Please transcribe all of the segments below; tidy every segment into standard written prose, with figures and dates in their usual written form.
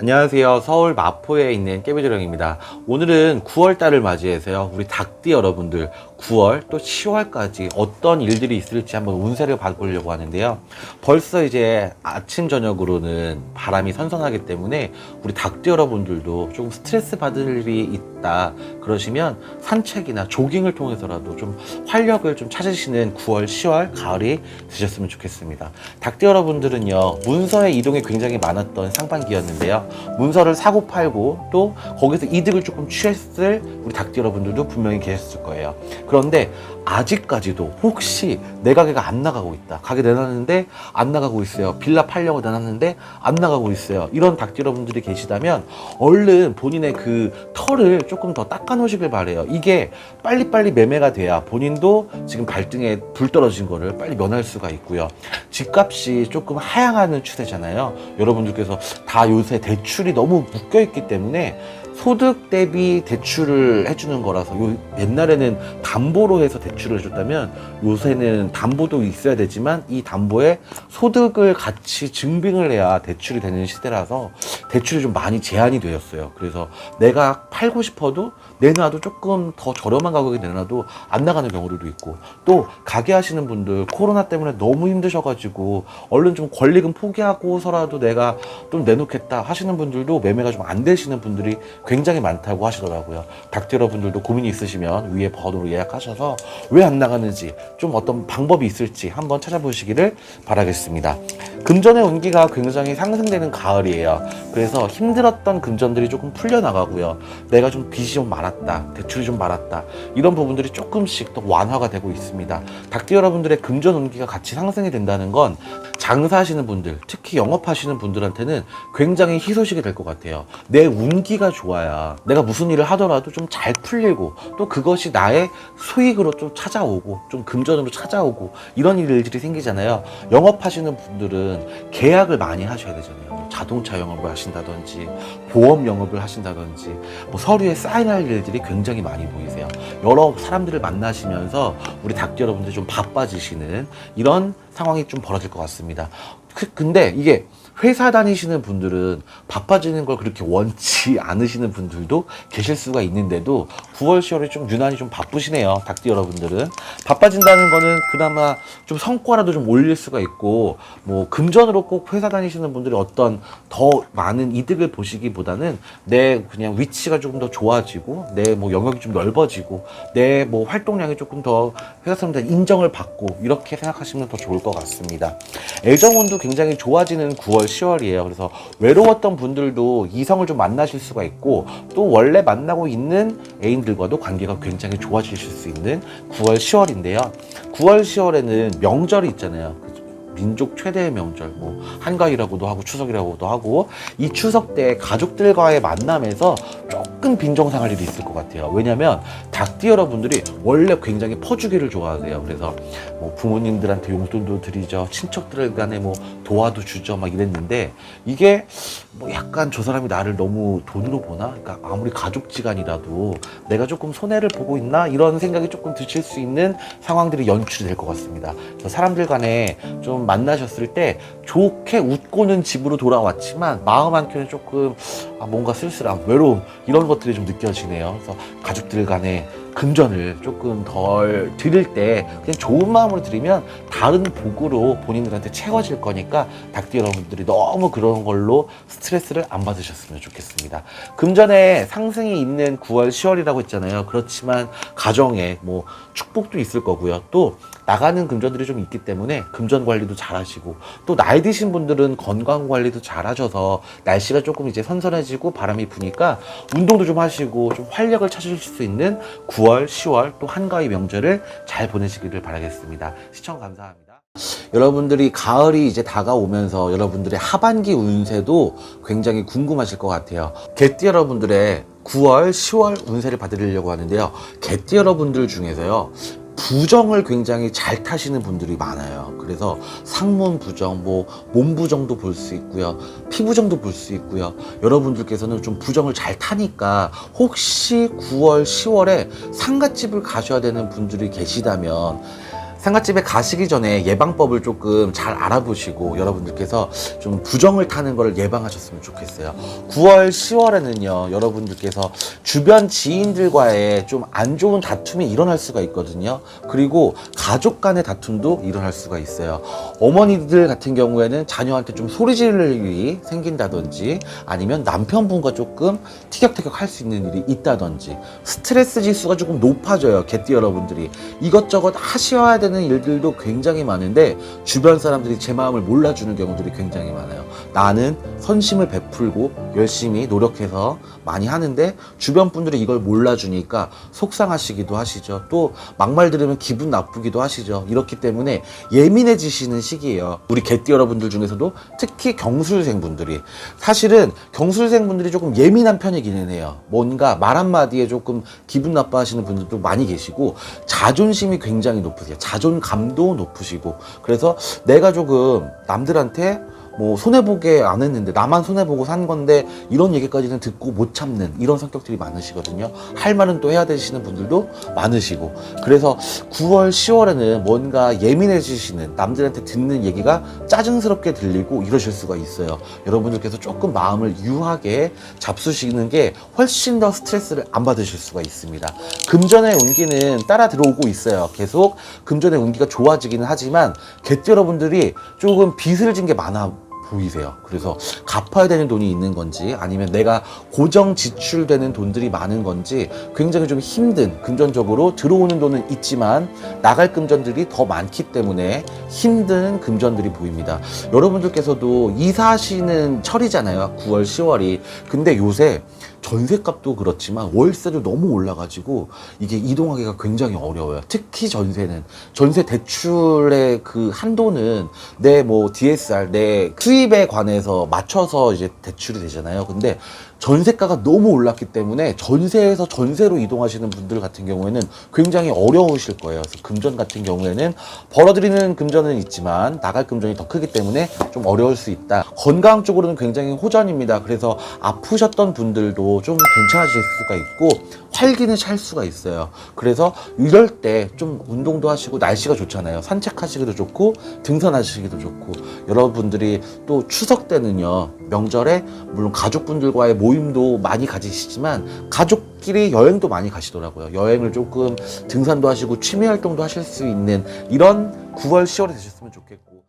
안녕하세요. 서울 마포에 있는 깨비조령입니다. 오늘은 9월달을 맞이해서요. 우리 닭띠 여러분들 9월 또 10월까지 어떤 일들이 있을지 한번 운세를 봐보려고 하는데요. 벌써 이제 아침 저녁으로는 바람이 선선하기 때문에 우리 닭띠 여러분들도 조금 스트레스 받을 일이 있다 그러시면 산책이나 조깅을 통해서라도 좀 활력을 좀 찾으시는 9월, 10월, 가을이 되셨으면 좋겠습니다. 닭띠 여러분들은요, 문서의 이동이 굉장히 많았던 상반기였는데요. 문서를 사고 팔고 또 거기서 이득을 조금 취했을 우리 닭띠 여러분들도 분명히 계셨을 거예요. 그런데 아직까지도 혹시 내 가게가 안 나가고 있다, 가게 내놨는데 안 나가고 있어요, 빌라 팔려고 내놨는데 안 나가고 있어요, 이런 닭띠 여러분들이 계시다면 얼른 본인의 그 털을 조금 더 닦아 놓으시길 바래요. 이게 빨리빨리 매매가 돼야 본인도 지금 발등에 불 떨어진 거를 빨리 면할 수가 있고요. 집값이 조금 하향하는 추세잖아요. 여러분들께서 다 요새 대출이 너무 묶여 있기 때문에 소득 대비 대출을 해주는 거라서, 옛날에는 담보로 해서 대출을 해줬다면 요새는 담보도 있어야 되지만 이 담보에 소득을 같이 증빙을 해야 대출이 되는 시대라서 대출이 좀 많이 제한이 되었어요. 그래서 내가 팔고 싶어도 내놔도 조금 더 저렴한 가격에 내놔도 안 나가는 경우들도 있고, 또 가게 하시는 분들 코로나 때문에 너무 힘드셔가지고 얼른 좀 권리금 포기하고서라도 내가 좀 내놓겠다 하시는 분들도 매매가 좀 안 되시는 분들이 굉장히 많다고 하시더라고요. 닭띠 여러분들도 고민이 있으시면 위에 번호로 예약하셔서 왜 안 나가는지 좀 어떤 방법이 있을지 한번 찾아보시기를 바라겠습니다. 금전의 운기가 굉장히 상승되는 가을이에요. 그래서 힘들었던 금전들이 조금 풀려나가고요. 내가 좀 빚이 좀 많았다, 대출이 좀 많았다, 이런 부분들이 조금씩 더 완화가 되고 있습니다. 닭띠 여러분들의 금전 운기가 같이 상승이 된다는 건 장사하시는 분들, 특히 영업하시는 분들한테는 굉장히 희소식이 될 것 같아요. 내 운기가 좋아야 내가 무슨 일을 하더라도 좀 잘 풀리고, 또 그것이 나의 수익으로 좀 찾아오고 좀 금전으로 찾아오고 이런 일들이 생기잖아요. 영업하시는 분들은 계약을 많이 하셔야 되잖아요. 뭐 자동차 영업을 하신다든지 보험 영업을 하신다든지 뭐 서류에 사인할 일들이 굉장히 많이 보이세요. 여러 사람들을 만나시면서 우리 닭띠 여러분들이 좀 바빠지시는 이런 상황이 좀 벌어질 것 같습니다. 근데 이게 회사 다니시는 분들은 바빠지는 걸 그렇게 원치 않으시는 분들도 계실 수가 있는데도 9월, 10월이 좀 유난히 좀 바쁘시네요. 닭띠 여러분들은 바빠진다는 거는 그나마 좀 성과라도 좀 올릴 수가 있고, 뭐 금전으로 꼭 회사 다니시는 분들이 어떤 더 많은 이득을 보시기보다는 내 그냥 위치가 조금 더 좋아지고 내 뭐 영역이 좀 넓어지고 내 뭐 활동량이 조금 더 회사 사람들 인정을 받고, 이렇게 생각하시면 더 좋을 것 같습니다. 애정운도 굉장히 좋아지는 9월, 10월이에요. 그래서 외로웠던 분들도 이성을 좀 만나실 수가 있고, 또 원래 만나고 있는 애인들과도 관계가 굉장히 좋아지실 수 있는 9월, 10월인데요. 9월, 10월에는 명절이 있잖아요. 민족 최대의 명절, 뭐 한가위라고도 하고 추석이라고도 하고, 이 추석 때 가족들과의 만남에서 조금 빈정상할 일이 있을 것 같아요. 왜냐면 닭띠 여러분들이 원래 굉장히 퍼주기를 좋아하세요. 그래서 뭐 부모님들한테 용돈도 드리죠, 친척들 간에 뭐 도와도 주죠, 막 이랬는데 이게 뭐 약간 저 사람이 나를 너무 돈으로 보나? 그러니까 아무리 가족지간이라도 내가 조금 손해를 보고 있나? 이런 생각이 조금 드실 수 있는 상황들이 연출이 될 것 같습니다. 그래서 사람들 간에 좀 만나셨을 때 좋게 웃고는 집으로 돌아왔지만 마음 한켠에 조금 뭔가 쓸쓸함, 외로움, 이런 것들이 좀 느껴지네요. 그래서 가족들 간에 금전을 조금 덜 드릴 때 그냥 좋은 마음으로 드리면 다른 복으로 본인들한테 채워질 거니까 닭띠 여러분들이 너무 그런 걸로 스트레스를 안 받으셨으면 좋겠습니다. 금전에 상승이 있는 9월, 10월이라고 했잖아요. 그렇지만 가정에 뭐 축복도 있을 거고요. 또 나가는 금전들이 좀 있기 때문에 금전 관리도 잘 하시고, 또 나이 드신 분들은 건강 관리도 잘 하셔서 날씨가 조금 이제 선선해지고 바람이 부니까 운동도 좀 하시고 좀 활력을 찾으실 수 있는 9월, 10월 또 한가위 명절을 잘 보내시기를 바라겠습니다. 시청 감사합니다. 여러분들이 가을이 이제 다가오면서 여러분들의 하반기 운세도 굉장히 궁금하실 것 같아요. 개띠 여러분들의 9월, 10월 운세를 봐드리려고 하는데요. 개띠 여러분들 중에서요, 부정을 굉장히 잘 타시는 분들이 많아요. 그래서 상문 부정, 뭐 몸 부정도 볼 수 있고요, 피부정도 볼 수 있고요. 여러분들께서는 좀 부정을 잘 타니까 혹시 9월, 10월에 상갓집을 가셔야 되는 분들이 계시다면 상갓집에 가시기 전에 예방법을 조금 잘 알아보시고 여러분들께서 좀 부정을 타는 걸 예방하셨으면 좋겠어요. 9월, 10월에는요, 여러분들께서 주변 지인들과의 좀 안 좋은 다툼이 일어날 수가 있거든요. 그리고 가족 간의 다툼도 일어날 수가 있어요. 어머니들 같은 경우에는 자녀한테 좀 소리 지를 일이 생긴다든지 아니면 남편분과 조금 티격태격 할 수 있는 일이 있다든지 스트레스 지수가 조금 높아져요. 개띠 여러분들이 이것저것 하셔야 되는 일들도 굉장히 많은데 주변 사람들이 제 마음을 몰라주는 경우들이 굉장히 많아요. 나는 선심을 베풀고 열심히 노력해서 많이 하는데 주변 분들이 이걸 몰라주니까 속상하시기도 하시죠. 또 막말 들으면 기분 나쁘기도 하시죠. 이렇기 때문에 예민해지시는 시기예요. 우리 개띠 여러분들 중에서도 특히 경술생분들이, 사실은 경술생분들이 조금 예민한 편이기는 해요. 뭔가 말 한마디에 조금 기분 나빠하시는 분들도 많이 계시고 자존심이 굉장히 높으세요. 자존감도 높으시고, 그래서 내가 조금 남들한테 뭐 손해보게 안 했는데 나만 손해보고 산 건데 이런 얘기까지는 듣고 못 참는 이런 성격들이 많으시거든요. 할 말은 또 해야 되시는 분들도 많으시고, 그래서 9월, 10월에는 뭔가 예민해지시는, 남들한테 듣는 얘기가 짜증스럽게 들리고 이러실 수가 있어요. 여러분들께서 조금 마음을 유하게 잡수시는 게 훨씬 더 스트레스를 안 받으실 수가 있습니다. 금전의 운기는 따라 들어오고 있어요. 계속 금전의 운기가 좋아지기는 하지만 개띠 여러분들이 조금 빚을 진 게 많아 보이세요. 그래서 갚아야 되는 돈이 있는 건지 아니면 내가 고정 지출되는 돈들이 많은 건지 굉장히 좀 힘든, 금전적으로 들어오는 돈은 있지만 나갈 금전들이 더 많기 때문에 힘든 금전들이 보입니다. 여러분들께서도 이사하시는 철이잖아요. 9월, 10월이. 근데 요새 전세값도 그렇지만 월세도 너무 올라가지고 이게 이동하기가 굉장히 어려워요. 특히 전세는, 전세 대출의 그 한도는 내 뭐 DSR, 내 수입에 관해서 맞춰서 이제 대출이 되잖아요. 근데 전세가가 너무 올랐기 때문에 전세에서 전세로 이동하시는 분들 같은 경우에는 굉장히 어려우실 거예요. 그래서 금전 같은 경우에는 벌어들이는 금전은 있지만 나갈 금전이 더 크기 때문에 좀 어려울 수 있다. 건강 쪽으로는 굉장히 호전입니다. 그래서 아프셨던 분들도 좀 괜찮아질 수가 있고 활기는 찰 수가 있어요. 그래서 이럴 때 좀 운동도 하시고, 날씨가 좋잖아요. 산책하시기도 좋고 등산하시기도 좋고, 여러분들이 또 추석 때는요, 명절에 물론 가족분들과의 모임도 많이 가지시지만 가족끼리 여행도 많이 가시더라고요. 여행을 조금 등산도 하시고 취미 활동도 하실 수 있는 이런 9월, 10월이 되셨으면 좋겠고,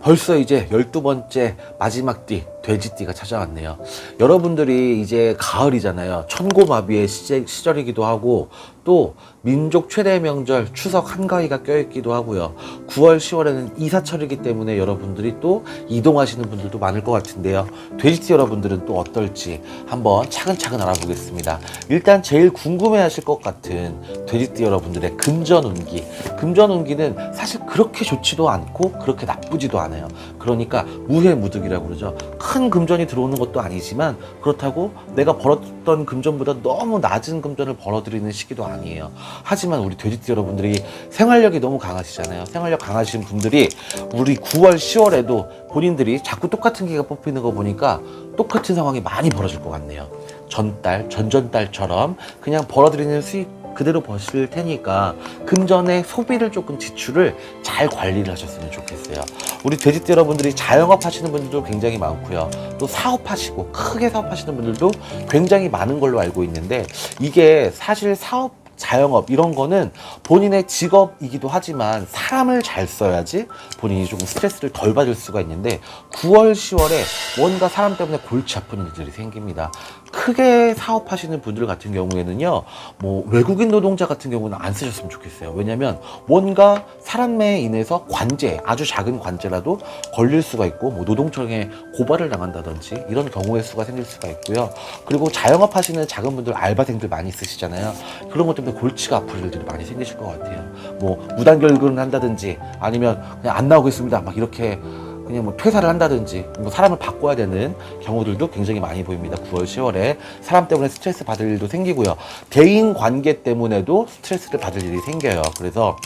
벌써 이제 12번째 마지막 띠, 돼지띠가 찾아왔네요. 여러분들이 이제 가을이잖아요. 천고마비의 시절이기도 하고 또 민족 최대 명절 추석 한가위가 껴있기도 하고요. 9월, 10월에는 이사철이기 때문에 여러분들이 또 이동하시는 분들도 많을 것 같은데요. 돼지띠 여러분들은 또 어떨지 한번 차근차근 알아보겠습니다. 일단 제일 궁금해하실 것 같은 돼지띠 여러분들의 금전운기. 금전운기는 사실 그렇게 좋지도 않고 그렇게 나쁘지도 않아요. 그러니까 무해무득이라고 그러죠. 큰 금전이 들어오는 것도 아니지만 그렇다고 내가 벌었던 금전보다 너무 낮은 금전을 벌어들이는 시기도 아니에요. 하지만 우리 돼지띠 여러분들이 생활력이 너무 강하시잖아요. 생활력 강하신 분들이 우리 9월, 10월에도 본인들이 자꾸 똑같은 기가 뽑히는 거 보니까 똑같은 상황이 많이 벌어질 것 같네요. 전달, 전전달처럼 그냥 벌어들이는 수익 그대로 버실 테니까 금전의 소비를 조금 지출을 잘 관리를 하셨으면 좋겠어요. 우리 돼지띠 여러분들이 자영업 하시는 분들도 굉장히 많고요. 또 사업하시고 크게 사업하시는 분들도 굉장히 많은 걸로 알고 있는데, 이게 사실 사업, 자영업 이런 거는 본인의 직업이기도 하지만 사람을 잘 써야지 본인이 조금 스트레스를 덜 받을 수가 있는데 9월, 10월에 뭔가 사람 때문에 골치 아픈 일들이 생깁니다. 크게 사업하시는 분들 같은 경우에는요, 뭐 외국인 노동자 같은 경우는 안 쓰셨으면 좋겠어요. 왜냐면 뭔가 사람에 인해서 관제, 아주 작은 관제라도 걸릴 수가 있고 뭐 노동청에 고발을 당한다든지 이런 경우의 수가 생길 수가 있고요. 그리고 자영업 하시는 작은 분들, 알바생들 많이 쓰시잖아요. 그런 것 때문에 골치가 아플 일들이 많이 생기실 것 같아요. 뭐 무단결근을 한다든지 아니면 그냥 안 나오겠습니다 막 이렇게 그냥 뭐 퇴사를 한다든지 뭐 사람을 바꿔야 되는 경우들도 굉장히 많이 보입니다. 9월, 10월에 사람 때문에 스트레스 받을 일도 생기고요. 대인 관계 때문에도 스트레스를 받을 일이 생겨요. 그래서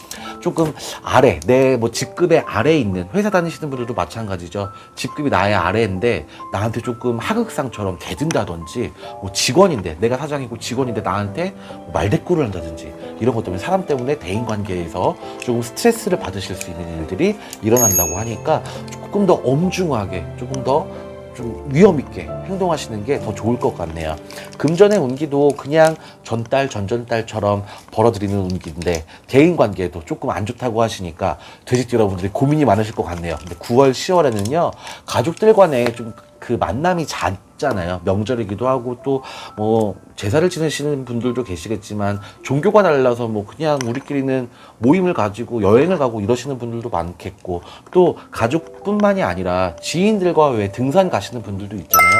조금 아래, 내 뭐 직급의 아래에 있는 회사 다니시는 분들도 마찬가지죠. 직급이 나의 아래인데 나한테 조금 하극상처럼 대든다든지, 뭐 직원인데, 내가 사장이고 직원인데 나한테 뭐 말대꾸를 한다든지, 이런 것 때문에 사람 때문에 대인관계에서 조금 스트레스를 받으실 수 있는 일들이 일어난다고 하니까 조금 더 엄중하게, 조금 더 좀 위험 있게 행동하시는 게 더 좋을 것 같네요. 금전의 운기도 그냥 전달, 전전달처럼 벌어들이는 운기인데 대인관계도 조금 안 좋다고 하시니까 돼지띠 여러분들이 고민이 많으실 것 같네요. 근데 9월, 10월에는요, 가족들 간에 좀 그 만남이 잦잖아요. 명절이기도 하고 또 뭐 제사를 지내시는 분들도 계시겠지만 종교가 달라서 뭐 그냥 우리끼리는 모임을 가지고 여행을 가고 이러시는 분들도 많겠고, 또 가족뿐만이 아니라 지인들과 왜 등산 가시는 분들도 있잖아요.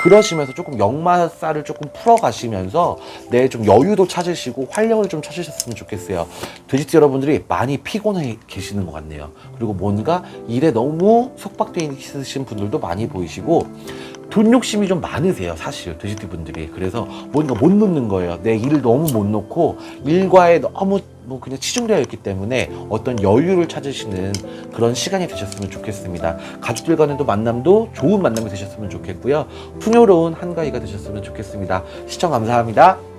그러시면서 조금 역마살을 조금 풀어가시면서 내 좀 여유도 찾으시고 활력을 좀 찾으셨으면 좋겠어요. 돼지띠 여러분들이 많이 피곤해 계시는 것 같네요. 그리고 뭔가 일에 너무 속박되어 있으신 분들도 많이 보이시고, 돈 욕심이 좀 많으세요, 사실 돼지띠 분들이. 그래서 뭔가 못 놓는 거예요. 내 일을 너무 못 놓고 일과에 너무 뭐 그냥 치중되어 있기 때문에 어떤 여유를 찾으시는 그런 시간이 되셨으면 좋겠습니다. 가족들 간에도 만남도 좋은 만남이 되셨으면 좋겠고요. 풍요로운 한가위가 되셨으면 좋겠습니다. 시청 감사합니다.